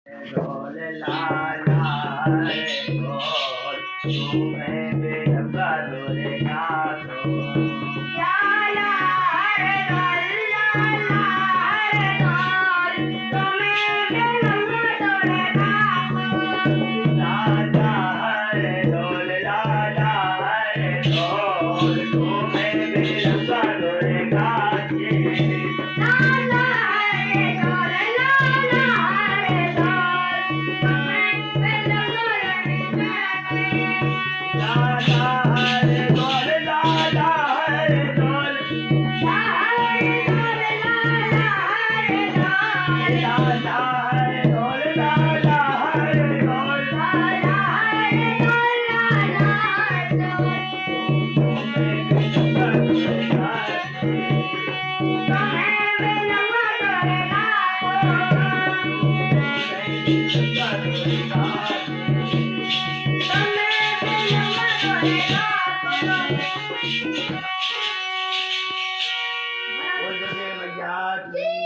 ढोल लाला रे ढोल तुम्हें बेरंगा ढोलेगा ढोल लाला रे ढोल लाला रे ढोल तुम्हें बेरंगा ढोलेगा ढोल लाला रे ढोल लाला रे ढोल तुम्हें बेरंगा ढोलेगा लाला रे ढोल लाला रे ढोल तुम्हें बेरंगा बोल दुर्गे मैया की